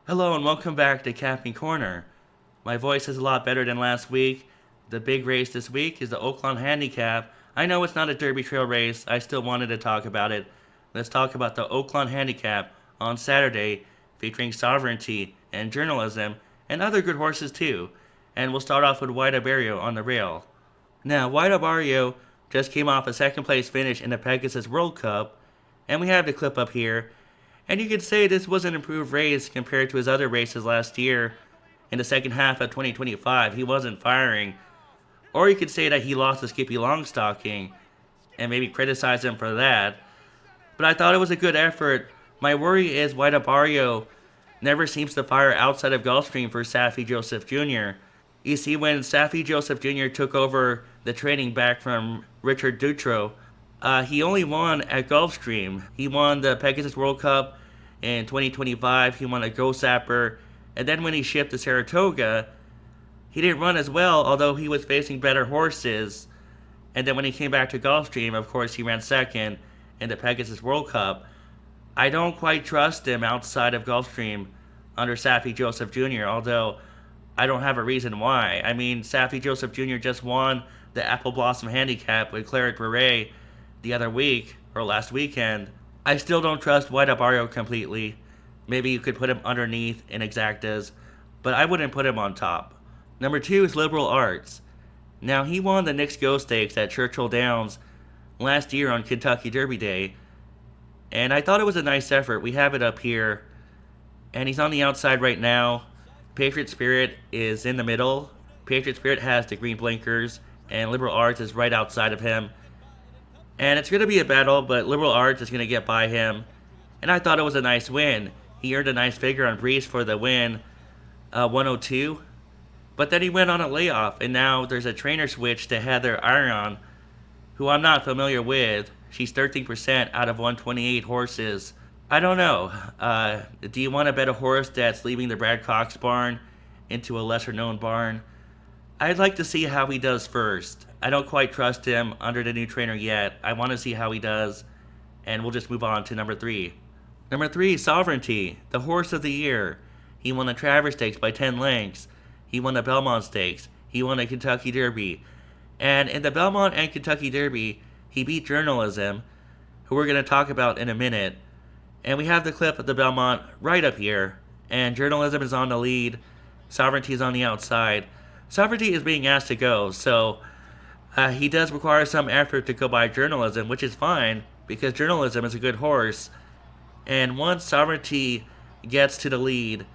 Hello and welcome back to Capping Corner. My voice is a lot better than last week. The big race this week is the Oaklawn Handicap. I know it's not a Derby Trail race, I still wanted to talk about it. Let's talk about the Oaklawn Handicap on Saturday, featuring Sovereignty and Journalism and other good horses too. And we'll start off with White Barrio on the rail. Now, White Barrio just came off a second place finish in the Pegasus World Cup, and we have the clip up here. And you could say this was an improved race compared to his other races last year. In the second half of 2025, he wasn't firing. Or you could say that he lost to Skippy Longstocking and maybe criticize him for that. But I thought it was a good effort. My worry is White Barrio never seems to fire outside of Gulfstream for Safi Joseph Jr. You see, when Safi Joseph Jr. took over the training back from Richard Dutro, he only won at Gulfstream. He won the Pegasus World Cup in 2025. He won a Go Sapper. And then when he shipped to Saratoga, he didn't run as well, although he was facing better horses. And then when he came back to Gulfstream, of course, he ran second in the Pegasus World Cup. I don't quite trust him outside of Gulfstream under Safi Joseph Jr., although I don't have a reason why. I mean, Safi Joseph Jr. just won the Apple Blossom Handicap with Claret Beret the other week, or last weekend. I still don't trust White Barrio completely. Maybe you could put him underneath in exactas, but I wouldn't put him on top. Number 2 is Liberal Arts. Now, he won the Knicks Go Stakes at Churchill Downs last year on Kentucky Derby Day, and I thought it was a nice effort. We have it up here, and he's on the outside right now. Patriot Spirit is in the middle. Patriot Spirit has the green blinkers, and Liberal Arts is right outside of him. And it's going to be a battle, but Liberal Arts is going to get by him. And I thought it was a nice win. He earned a nice figure on Breeze for the win, 102. But then he went on a layoff, and now there's a trainer switch to Heather Iron, who I'm not familiar with. She's 13% out of 128 horses. I don't know. Do you want to bet a horse that's leaving the Brad Cox barn into a lesser known barn? I'd like to see how he does first. I don't quite trust him under the new trainer yet. I want to see how he does, and we'll just move on to number 3. Number 3, Sovereignty, the horse of the year. He won the Travers Stakes by 10 lengths. He won the Belmont Stakes. He won the Kentucky Derby. And in the Belmont and Kentucky Derby, he beat Journalism, who we're going to talk about in a minute. And we have the clip of the Belmont right up here. And Journalism is on the lead. Sovereignty is on the outside. Sovereignty is being asked to go, so he does require some effort to go by Journalism, which is fine, because Journalism is a good horse. And once Sovereignty gets to the lead,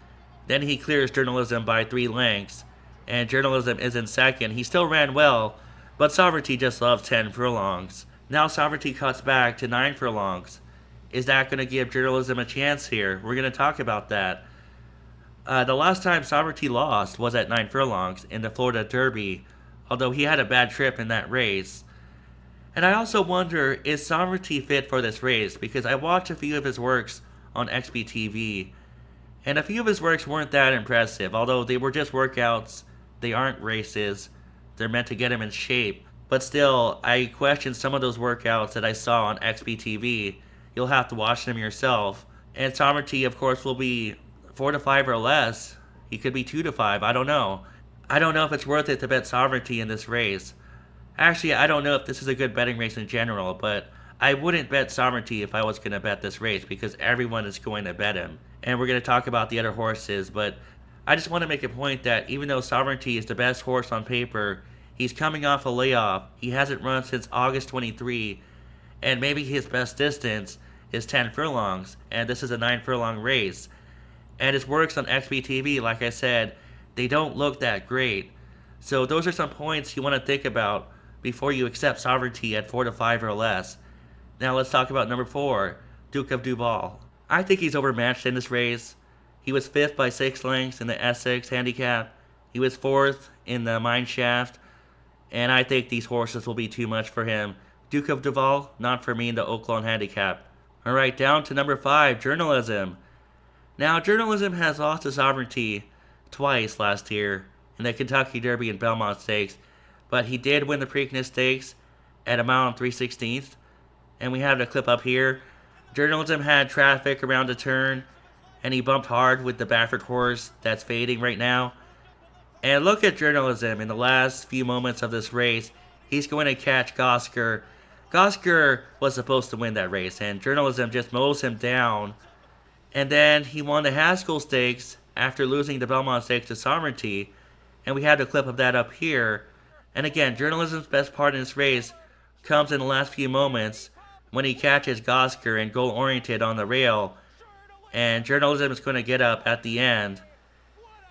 then he clears Journalism by 3 lengths. And Journalism is in second. He still ran well, but Sovereignty just loves 10 furlongs. Now Sovereignty cuts back to 9 furlongs. Is that going to give Journalism a chance here? We're going to talk about that. The last time Sovereignty lost was at 9 furlongs in the Florida Derby, although he had a bad trip in that race. And I also wonder, is Sovereignty fit for this race? Because I watched a few of his works on XBTV, and a few of his works weren't that impressive, although they were just workouts. They aren't races. They're meant to get him in shape. But still, I question some of those workouts that I saw on XBTV. You'll have to watch them yourself. And Sovereignty, of course, will be 4 to 5 or less. He could be 2 to 5. I don't know. I don't know if it's worth it to bet Sovereignty in this race. Actually, I don't know if this is a good betting race in general, but I wouldn't bet Sovereignty if I was going to bet this race because everyone is going to bet him. And we're going to talk about the other horses, but I just want to make a point that even though Sovereignty is the best horse on paper, he's coming off a layoff. He hasn't run since August 23, and maybe his best distance is 10 furlongs, and this is a 9 furlong race. And his works on XBTV, like I said, they don't look that great. So those are some points you want to think about before you accept Sovereignty at 4 to 5 or less. Now let's talk about number 4, Duke of Duval. I think he's overmatched in this race. He was 5th by 6 lengths in the Essex Handicap. He was 4th in the Mine Shaft. And I think these horses will be too much for him. Duke of Duval, not for me in the Oaklawn Handicap. Alright, down to number 5, Journalism. Now, Journalism has lost to Sovereignty twice last year in the Kentucky Derby and Belmont Stakes, but he did win the Preakness Stakes at a mile and 3/16. And we have the clip up here. Journalism had traffic around the turn, and he bumped hard with the Baffert horse that's fading right now. And look at Journalism in the last few moments of this race. He's going to catch Gosker. Gosker was supposed to win that race, and Journalism just mows him down. And then he won the Haskell Stakes after losing the Belmont Stakes to Sovereignty. And we had a clip of that up here. And again, Journalism's best part in this race comes in the last few moments when he catches Gosker and goal oriented on the rail. And Journalism is going to get up at the end.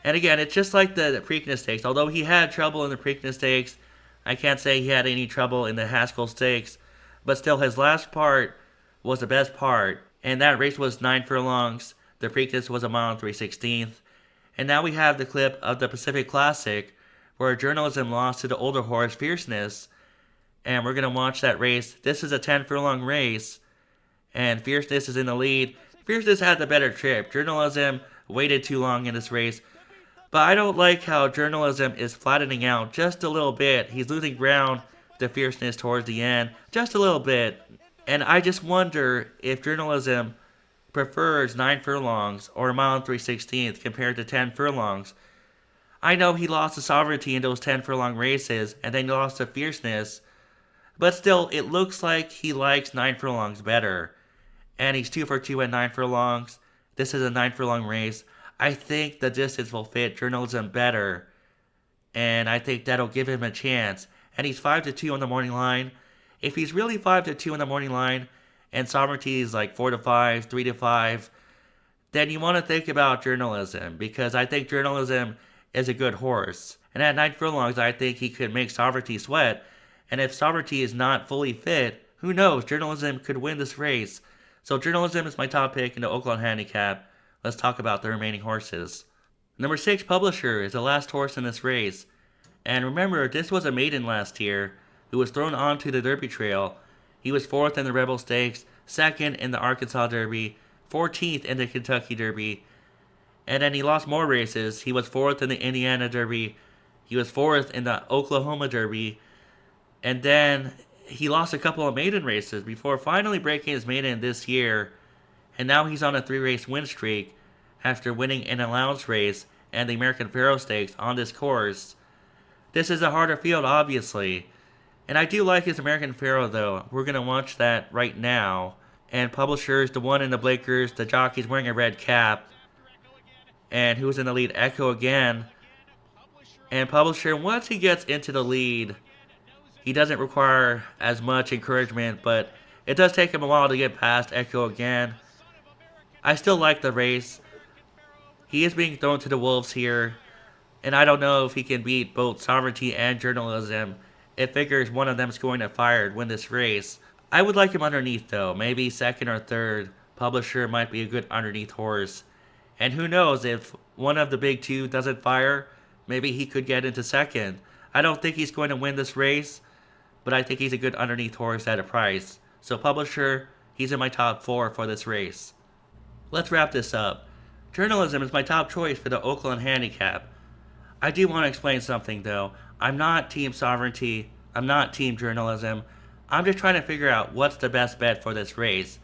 And again, it's just like the Preakness Stakes. Although he had trouble in the Preakness Stakes, I can't say he had any trouble in the Haskell Stakes. But still, his last part was the best part. And that race was 9 furlongs. The Preakness was a mile and 3/16. And now we have the clip of the Pacific Classic where Journalism lost to the older horse Fierceness. And we're going to watch that race. This is a 10 furlong race. And Fierceness is in the lead. Fierceness had the better trip. Journalism waited too long in this race. But I don't like how Journalism is flattening out just a little bit. He's losing ground to Fierceness towards the end, just a little bit. And I just wonder if Journalism prefers 9 furlongs or a mile and 3/16 compared to 10 furlongs. I know he lost to Sovereignty in those 10 furlong races, and then he lost to Fierceness. But still, it looks like he likes 9 furlongs better. And he's 2 for 2 at 9 furlongs. This is a 9 furlong race. I think the distance will fit Journalism better, and I think that'll give him a chance. And he's 5 to 2 on the morning line. If he's really 5 to 2 on the morning line, and Sovereignty is like 4 to 5, 3 to 5, then you want to think about Journalism, because I think Journalism is a good horse. And at 9 furlongs, I think he could make Sovereignty sweat. And if Sovereignty is not fully fit, who knows? Journalism could win this race. So Journalism is my top pick in the Oaklawn Handicap. Let's talk about the remaining horses. Number 6, Publisher, is the last horse in this race. And remember, this was a maiden last year who was thrown onto the Derby Trail. He was 4th in the Rebel Stakes, 2nd in the Arkansas Derby, 14th in the Kentucky Derby. And then he lost more races. He was 4th in the Indiana Derby. He was 4th in the Oklahoma Derby. And then he lost a couple of maiden races before finally breaking his maiden this year. And now he's on a 3-race win streak after winning an allowance race and the American Pharoah Stakes on this course. This is a harder field, obviously. And I do like his American Pharoah, though. We're going to watch that right now. And Publisher's the one in the Blakers. The jockey's wearing a red cap. And who's in the lead? Echo again. And Publisher, once he gets into the lead, he doesn't require as much encouragement, but it does take him a while to get past Echo again. I still like the race. He is being thrown to the wolves here, and I don't know if he can beat both Sovereignty and Journalism. It figures one of them is going to fire and win this race. I would like him underneath, though. Maybe 2nd or 3rd. Publisher might be a good underneath horse. And who knows, if one of the big two doesn't fire, maybe he could get into 2nd. I don't think he's going to win this race, but I think he's a good underneath horse at a price. So Publisher, he's in my top 4 for this race. Let's wrap this up. Journalism is my top choice for the Oaklawn Handicap. I do want to explain something, though. I'm not Team Sovereignty. I'm not Team Journalism. I'm just trying to figure out what's the best bet for this race.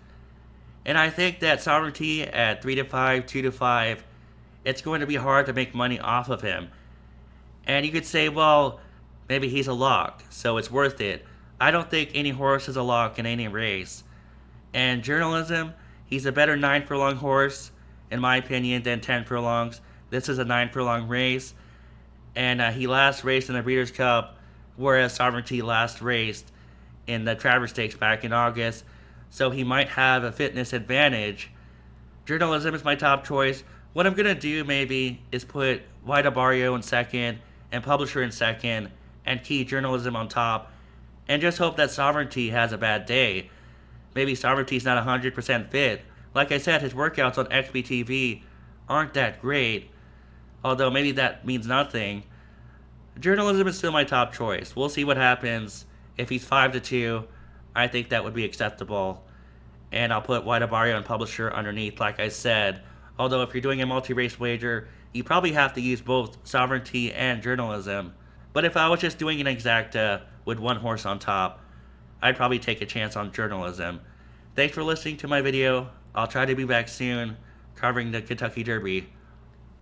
And I think that Sovereignty at 3 to 5, 2 to 5, it's going to be hard to make money off of him. And you could say, well, maybe he's a lock, so it's worth it. I don't think any horse is a lock in any race. And Journalism, he's a better 9 furlong horse, in my opinion, than 10 furlongs. This is a 9 furlong race. And he last raced in the Breeders' Cup, whereas Sovereignty last raced in the Travers Stakes back in August. So he might have a fitness advantage. Journalism is my top choice. What I'm going to do maybe is put White Barrio in 2nd and Publisher in 2nd and key Journalism on top. And just hope that Sovereignty has a bad day. Maybe Sovereignty's not 100% fit. Like I said, his workouts on XBTV aren't that great. Although maybe that means nothing. Journalism is still my top choice. We'll see what happens. If he's 5 to 2, I think that would be acceptable. And I'll put White Barrio and Publisher underneath, like I said. Although if you're doing a multi-race wager, you probably have to use both Sovereignty and Journalism. But if I was just doing an exacta with one horse on top, I'd probably take a chance on Journalism. Thanks for listening to my video. I'll try to be back soon. covering the Kentucky Derby.